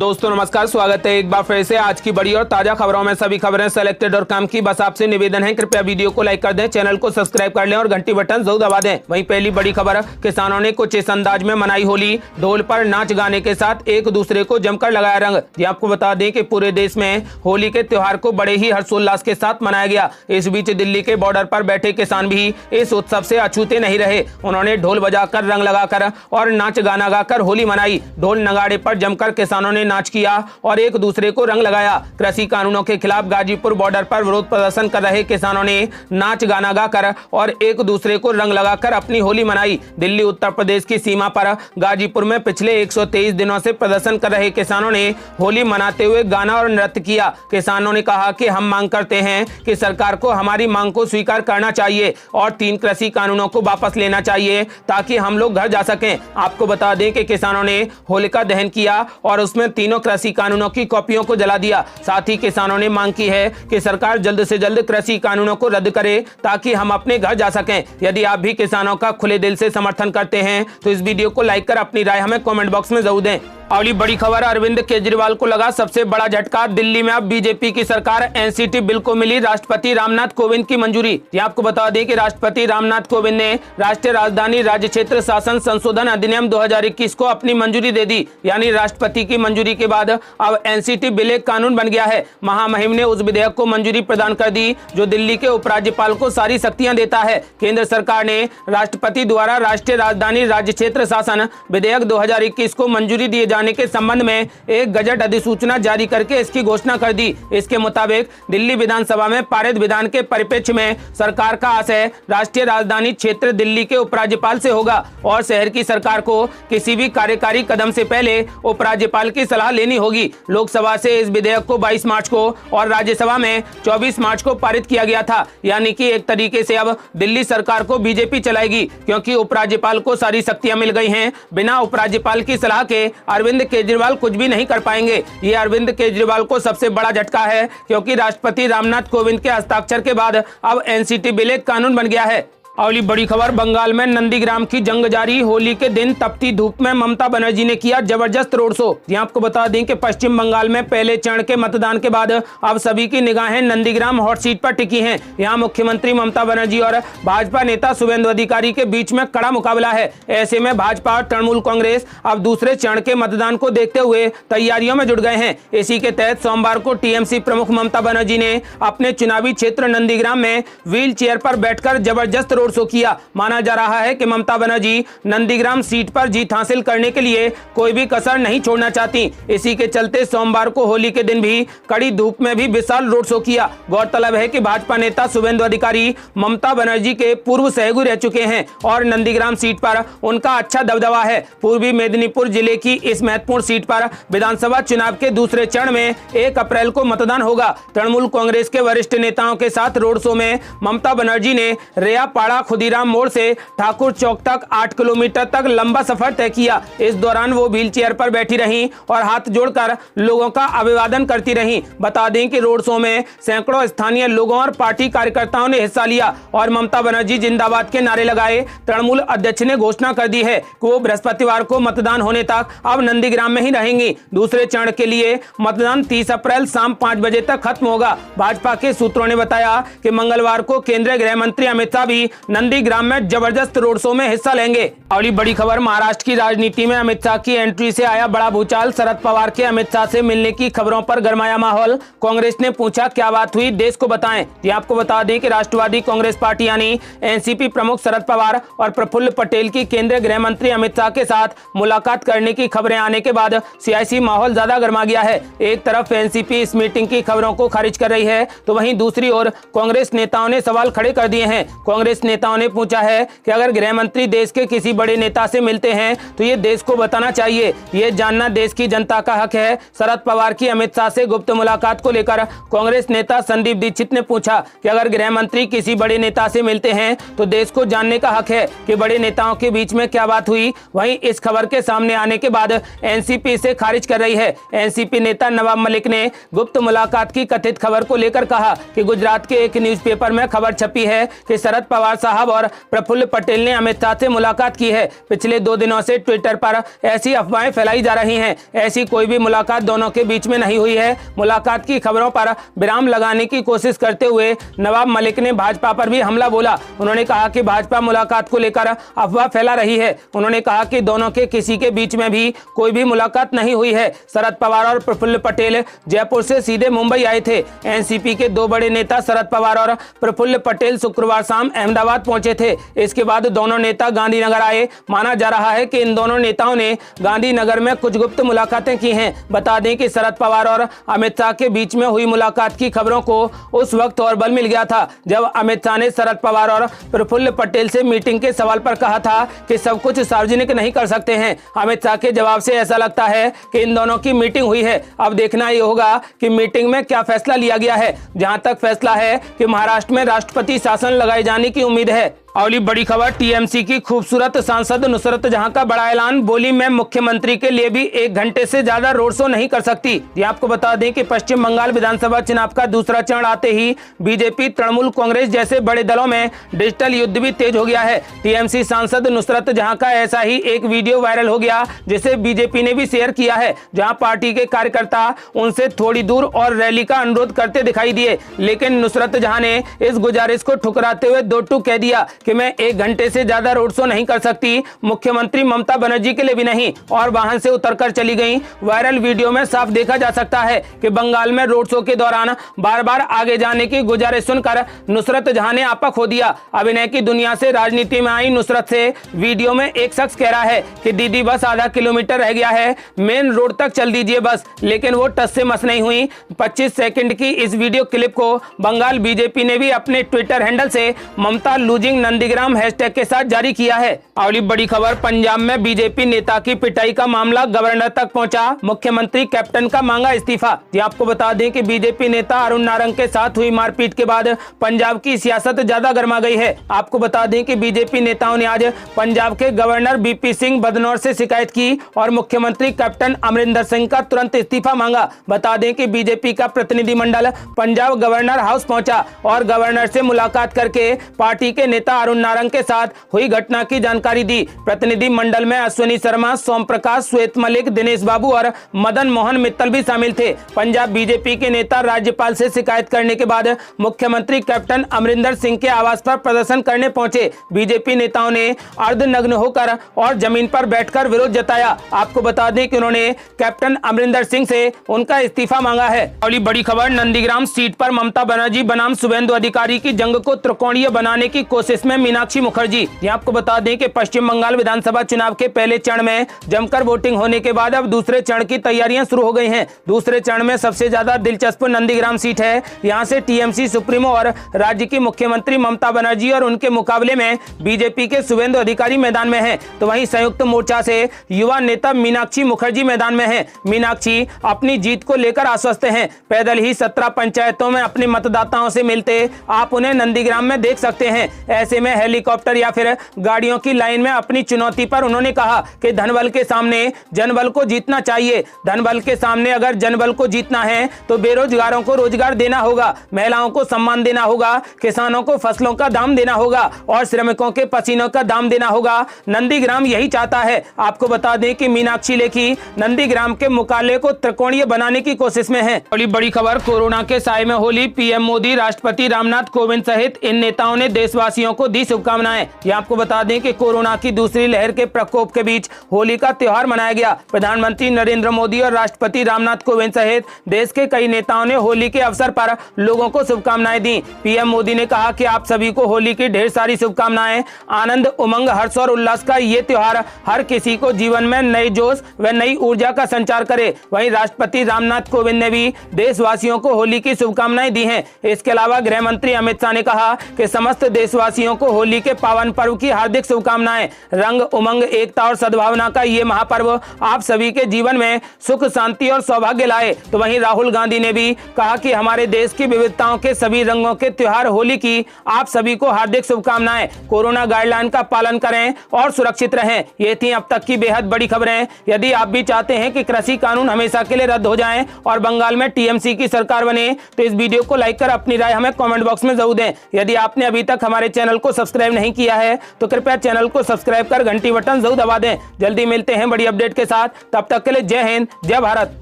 दोस्तों नमस्कार, स्वागत है एक बार फिर से आज की बड़ी और ताजा खबरों में। सभी खबरें सेलेक्टेड और काम की। बस आपसे निवेदन है, कृपया वीडियो को लाइक कर दें, चैनल को सब्सक्राइब कर लें और घंटी बटन जरूर दबा दें। वहीं पहली बड़ी खबर, किसानों ने कुछ इस अंदाज में मनाई होली। ढोल पर नाच गाने के साथ एक दूसरे को जमकर लगाया रंग। जी आपको बता दें कि पूरे देश में होली के त्योहार को बड़े ही हर्षोल्लास के साथ मनाया गया। इस बीच दिल्ली के बॉर्डर पर बैठे किसान भी इस उत्सव से अछूते नहीं रहे। उन्होंने ढोल बजाकर, रंग लगाकर और नाच गाना गाकर होली मनाई। ढोल नगाड़े पर जमकर किसानों ने नाच किया और एक दूसरे को रंग लगाया। कृषि कानूनों के खिलाफ गाजीपुर बॉर्डर पर विरोध प्रदर्शन कर रहे किसानों ने नाच गाना गाकर और एक दूसरे को रंग लगाकर अपनी होली मनाई। दिल्ली उत्तर प्रदेश की सीमा पर गाजीपुर में पिछले 123 दिनों से प्रदर्शन कर रहे किसानों ने होली मनाते हुए गाना और नृत्य किया। किसानों ने कहा कि हम मांग करते हैं कि सरकार को हमारी मांग को स्वीकार करना चाहिए और 3 कृषि कानूनों को वापस लेना चाहिए ताकि हम लोग घर जा सकें। आपको बता दें कि किसानों ने होलिका दहन किया और उसमें तीनों कृषि कानूनों की कॉपियों को जला दिया। साथ ही किसानों ने मांग की है कि सरकार जल्द से जल्द कृषि कानूनों को रद्द करे ताकि हम अपने घर जा सकें। यदि आप भी किसानों का खुले दिल से समर्थन करते हैं तो इस वीडियो को लाइक कर अपनी राय हमें कमेंट बॉक्स में जरूर दें। अगली बड़ी खबर, अरविंद केजरीवाल को लगा सबसे बड़ा झटका। दिल्ली में अब बीजेपी की सरकार। एनसीटी बिल को मिली राष्ट्रपति रामनाथ कोविंद की मंजूरी। आपको बता दें कि राष्ट्रपति रामनाथ कोविंद ने राष्ट्रीय राजधानी राज्य क्षेत्र शासन संशोधन अधिनियम 2021 को अपनी मंजूरी दे दी। यानी राष्ट्रपति की मंजूरी के बाद अब एनसीटी बिल एक कानून बन गया है। महामहिम ने उस विधेयक को मंजूरी प्रदान कर दी जो दिल्ली के उपराज्यपाल को सारी शक्तियां देता है। केंद्र सरकार ने राष्ट्रपति द्वारा राष्ट्रीय राजधानी राज्य क्षेत्र शासन विधेयक 2021 को मंजूरी दिए जाने के संबंध में एक गजट अधिसूचना जारी करके इसकी घोषणा कर दी। इसके मुताबिक दिल्ली विधानसभा में पारित विधान के परिप्रेक्ष्य में सरकार का आशय राष्ट्रीय राजधानी क्षेत्र दिल्ली के उपराज्यपाल से होगा और शहर की सरकार को किसी भी कार्यकारी कदम से पहले उपराज्यपाल की सलाह लेनी होगी। लोकसभा से इस विधेयक को 22 मार्च को और राज्यसभा में 24 मार्च को पारित किया गया था। यानी कि एक तरीके से अब दिल्ली सरकार को बीजेपी चलाएगी क्योंकि उपराज्यपाल को सारी शक्तियां मिल गई हैं। बिना उपराज्यपाल की सलाह के अरविंद केजरीवाल कुछ भी नहीं कर पाएंगे। ये अरविंद केजरीवाल को सबसे बड़ा झटका है क्योंकि राष्ट्रपति रामनाथ कोविंद के हस्ताक्षर के बाद अब एनसीटी बिल एक कानून बन गया है। अगली बड़ी खबर, बंगाल में नंदीग्राम की जंग जारी। होली के दिन तपती धूप में ममता बनर्जी ने किया जबरदस्त रोड शो। आपको बता दें कि पश्चिम बंगाल में पहले चरण के मतदान के बाद अब सभी की निगाहें नंदीग्राम हॉट सीट पर टिकी हैं। यहां मुख्यमंत्री ममता बनर्जी और भाजपा नेता शुभेंदु अधिकारी के बीच में कड़ा मुकाबला है। ऐसे में भाजपा और तृणमूल कांग्रेस अब दूसरे चरण के मतदान को देखते हुए तैयारियों में जुट गए हैं। इसी के तहत सोमवार को टीएमसी प्रमुख ममता बनर्जी ने अपने चुनावी क्षेत्र नंदीग्राम में व्हील चेयर पर बैठकर जबरदस्त रोड शो किया। माना जा रहा है कि ममता बनर्जी नंदीग्राम सीट पर जीत हासिल करने के लिए कोई भी कसर नहीं छोड़ना चाहती। इसी के चलते सोमवार को होली के दिन भी कड़ी धूप में भी विशाल रोड शो किया। गौरतलब है कि भाजपा नेता शुभेंदु अधिकारी ममता बनर्जी के पूर्व सहयोगी रह चुके हैं और नंदीग्राम सीट पर उनका अच्छा दबदबा है। पूर्वी मेदिनीपुर जिले की इस महत्वपूर्ण सीट पर विधानसभा चुनाव के दूसरे चरण में 1 अप्रैल को मतदान होगा। तृणमूल कांग्रेस के वरिष्ठ नेताओं के साथ रोड शो में ममता बनर्जी ने रेयापाड़ा खुदीराम मोड़ से ठाकुर चौक तक 8 किलोमीटर तक लंबा सफर तय किया। इस दौरान वो व्हील चेयर पर बैठी रहीं और हाथ जोड़कर लोगों का अभिवादन करती रहीं। बता दें कि रोड शो में सैकड़ों स्थानीय लोगों और पार्टी कार्यकर्ताओं ने हिस्सा लिया और ममता बनर्जी जिंदाबाद के नारे लगाए। तृणमूल अध्यक्ष ने घोषणा कर दी है कि वो बृहस्पतिवार को मतदान होने तक अब नंदीग्राम में ही रहेंगी। दूसरे चरण के लिए मतदान 30 अप्रैल शाम 5 बजे तक खत्म होगा। भाजपा के सूत्रों ने बताया कि मंगलवार को केंद्रीय गृह मंत्री अमित शाह भी नंदीग्राम में जबरदस्त रोड शो में हिस्सा लेंगे। अगली बड़ी खबर, महाराष्ट्र की राजनीति में अमित शाह की एंट्री से आया बड़ा भूचाल। शरद पवार के अमित शाह से मिलने की खबरों पर गरमाया माहौल। कांग्रेस ने पूछा क्या बात हुई, देश को बताएं। आपको बता दें कि राष्ट्रवादी कांग्रेस पार्टी यानी एनसीपी प्रमुख शरद पवार और प्रफुल्ल पटेल की केंद्रीय गृह मंत्री अमित शाह के साथ मुलाकात करने की खबरें आने के बाद सियासी माहौल ज्यादा गर्मा गया है। एक तरफ एनसीपी इस मीटिंग की खबरों को खारिज कर रही है तो वहीं दूसरी ओर कांग्रेस नेताओं ने सवाल खड़े कर दिए हैं। कांग्रेस नेताओं ने पूछा है कि अगर गृह मंत्री देश के किसी बड़े नेता से मिलते हैं तो ये देश को बताना चाहिए। ये जानना देश की जनता का हक है। शरद पवार की अमित शाह से गुप्त मुलाकात को लेकर कांग्रेस नेता संदीप दीक्षित ने पूछा कि अगर गृह मंत्री किसी बड़े नेता से मिलते हैं तो देश को जानने का हक है कि बड़े नेताओं के बीच में क्या बात हुई। वहीं इस खबर के सामने आने के बाद एनसीपी इसे खारिज कर रही है। एनसीपी नेता नवाब मलिक ने गुप्त मुलाकात की कथित खबर को लेकर कहा कि गुजरात के एक न्यूज़पेपर में खबर छपी है कि शरद पवार साहब और प्रफुल्ल पटेल ने अमित शाह से मुलाकात की है। पिछले 2 दिनों से ट्विटर पर ऐसी अफवाहें फैलाई जा रही हैं। ऐसी कोई भी मुलाकात दोनों के बीच में नहीं हुई है। मुलाकात की खबरों पर विराम लगाने की कोशिश करते हुए नवाब मलिक ने भाजपा पर भी हमला बोला। उन्होंने कहा कि भाजपा मुलाकात को लेकर अफवाह फैला रही है। उन्होंने कहा कि दोनों के किसी के बीच में भी कोई भी मुलाकात नहीं हुई है। शरद पवार और प्रफुल्ल पटेल जयपुर से सीधे मुंबई आए थे। एनसीपी के 2 बड़े नेता शरद पवार और प्रफुल्ल पटेल शुक्रवार शाम अहमदाबाद पहुंचे थे। इसके बाद दोनों नेता गांधीनगर आए। माना जा रहा है कि इन दोनों नेताओं ने गांधीनगर में कुछ गुप्त मुलाकातें की हैं। बता दें कि शरद पवार और अमित शाह के बीच में हुई मुलाकात की खबरों को उस वक्त और बल मिल गया था जब अमित शाह ने शरद पवार और प्रफुल्ल पटेल से मीटिंग के सवाल पर कहा था कि सब कुछ सार्वजनिक नहीं कर सकते हैं। अमित शाह के जवाब से ऐसा लगता है कि इन दोनों की मीटिंग हुई है। अब देखना ये होगा कि मीटिंग में क्या फैसला लिया गया है। जहां तक फैसला है कि महाराष्ट्र में राष्ट्रपति शासन लगाए जाने की उम्मीद है। अगली बड़ी खबर, टीएमसी की खूबसूरत सांसद नुसरत जहां का बड़ा ऐलान। बोली मैं मुख्यमंत्री के लिए भी 1 घंटे से ज्यादा रोड शो नहीं कर सकती। ये आपको बता दें कि पश्चिम बंगाल विधानसभा चुनाव का दूसरा चरण आते ही बीजेपी, तृणमूल कांग्रेस जैसे बड़े दलों में डिजिटल युद्ध भी तेज हो गया है। टीएमसी सांसद नुसरत जहां का ऐसा ही एक वीडियो वायरल हो गया जिसे बीजेपी ने भी शेयर किया है, जहाँ पार्टी के कार्यकर्ता उनसे थोड़ी दूर और रैली का अनुरोध करते दिखाई दिए। लेकिन नुसरत जहां ने इस गुजारिश को ठुकराते हुए 2 टूक कह दिया कि मैं 1 घंटे से ज्यादा रोड शो नहीं कर सकती, मुख्यमंत्री ममता बनर्जी के लिए भी नहीं, और वाहन से उतरकर चली गईं। वायरल वीडियो में साफ देखा जा सकता है कि बंगाल में रोड शो के दौरान बार बार आगे जाने की गुजारिश सुनकर नुसरत जहां ने आपा खो दिया। अभिनय की दुनिया से राजनीति में आई नुसरत से वीडियो में एक शख्स कह रहा है कि दीदी बस आधा किलोमीटर रह गया है, मेन रोड तक चल दीजिए बस, लेकिन वो टस से मस नहीं हुई। 25 सेकंड की इस वीडियो क्लिप को बंगाल बीजेपी ने भी अपने ट्विटर हैंडल से ममता लूजिंग नंदीग्राम हैशटैग के साथ जारी किया है। अगली बड़ी खबर, पंजाब में बीजेपी नेता की पिटाई का मामला गवर्नर तक पहुंचा। मुख्यमंत्री कैप्टन का मांगा इस्तीफा। ये आपको बता दें कि बीजेपी नेता अरुण नारंग के साथ हुई मारपीट के बाद पंजाब की सियासत ज्यादा गर्मा गई है। आपको बता दें कि बीजेपी नेताओं ने आज पंजाब के गवर्नर बीपी सिंह बदनौर से शिकायत की और मुख्यमंत्री कैप्टन अमरिंदर सिंह का तुरंत इस्तीफा मांगा। बता दें कि बीजेपी का प्रतिनिधिमंडल पंजाब गवर्नर हाउस पहुंचा और गवर्नर से मुलाकात करके पार्टी के नेता अरुण नारंग के साथ हुई घटना की जानकारी दी। प्रतिनिधि मंडल में अश्विनी शर्मा, सोम प्रकाश, श्वेत मलिक, दिनेश बाबू और मदन मोहन मित्तल भी शामिल थे। पंजाब बीजेपी के नेता राज्यपाल से शिकायत करने के बाद मुख्यमंत्री कैप्टन अमरिंदर सिंह के आवास पर प्रदर्शन करने पहुंचे। बीजेपी नेताओं ने अर्धनग्न होकर और जमीन पर बैठकर विरोध जताया। आपको बता दें कि उन्होंने कैप्टन अमरिंदर सिंह से उनका इस्तीफा मांगा है। अगली बड़ी खबर, नंदीग्राम सीट पर ममता बनर्जी बनाम शुभेंदु अधिकारी की जंग को त्रिकोणीय बनाने की कोशिश में मीनाक्षी मुखर्जी। ये आपको बता दें कि पश्चिम बंगाल विधानसभा चुनाव के पहले चरण में जमकर वोटिंग होने के बाद अब दूसरे चरण की तैयारियां शुरू हो गई हैं। दूसरे चरण में सबसे ज्यादा दिलचस्प नंदीग्राम सीट है। यहां से टीएमसी सुप्रीमो और राज्य की मुख्यमंत्री ममता बनर्जी और उनके मुकाबले में बीजेपी के शुभेंदु अधिकारी मैदान में हैं। तो वहीं संयुक्त मोर्चा से युवा नेता मीनाक्षी मुखर्जी मैदान में हैं। मीनाक्षी अपनी जीत को लेकर आश्वस्त हैं। पैदल ही 17 पंचायतों में अपने मतदाताओं से मिलते आप उन्हें नंदीग्राम में देख सकते हैं। ऐसे में हेलीकॉप्टर या फिर गाड़ियों की लाइन में अपनी चुनौती पर उन्होंने कहा कि धनबल के सामने जनबल को जीतना चाहिए। धनबल के सामने अगर जनबल को जीतना है तो बेरोजगारों को रोजगार देना होगा, महिलाओं को सम्मान देना होगा, किसानों को फसलों का दाम देना होगा और श्रमिकों के पसीनों का दाम देना होगा। नंदीग्राम यही चाहता है। आपको बता दें कि मीनाक्षी लेखी नंदीग्राम के मुकाबले को त्रिकोणीय बनाने की कोशिश में है। बड़ी खबर, कोरोना के साए में होली। पीएम मोदी, राष्ट्रपति रामनाथ कोविंद सहित इन नेताओं ने देशवासियों को दी शुभकामनाएं। ये आपको बता दें कि कोरोना की दूसरी लहर के प्रकोप के बीच होली का त्योहार मनाया गया। प्रधानमंत्री नरेंद्र मोदी और राष्ट्रपति रामनाथ कोविंद सहित देश के कई नेताओं ने होली के अवसर पर लोगों को शुभकामनाएं दी। पीएम मोदी ने कहा कि आप सभी को होली की ढेर सारी शुभकामनाएं। आनंद, उमंग, हर्ष और उल्लास का ये त्योहार हर किसी को जीवन में नए जोश व नई ऊर्जा का संचार करे। वहीं राष्ट्रपति रामनाथ कोविंद ने भी देशवासियों को होली की शुभकामनाएं दी हैं। इसके अलावा गृह मंत्री अमित शाह ने कहा कि समस्त देशवासियों को होली के पावन पर्व की हार्दिक शुभकामनाएं। रंग, उमंग, एकता और सद्भावना का ये महापर्व आप सभी के जीवन में सुख, शांति और सौभाग्य लाए। तो वहीं राहुल गांधी ने भी कहा कि हमारे देश की विविधताओं के सभी रंगों के त्योहार होली की आप सभी को हार्दिक शुभकामनाएं। कोरोना गाइडलाइन का पालन करें और सुरक्षित रहें। ये थी अब तक की बेहद बड़ी खबरें। यदि आप भी चाहते हैं कि कृषि कानून हमेशा के लिए रद्द हो जाएं और बंगाल में टीएमसी की सरकार बने तो इस वीडियो को लाइक कर अपनी राय हमें कमेंट बॉक्स में जरूर दें। यदि आपने अभी तक हमारे चैनल को सब्सक्राइब नहीं किया है तो कृपया चैनल को सब्सक्राइब कर घंटी बटन जरूर दबा दें। जल्दी मिलते हैं बड़ी अपडेट के साथ, तब तक के लिए जय हिंद, जय भारत।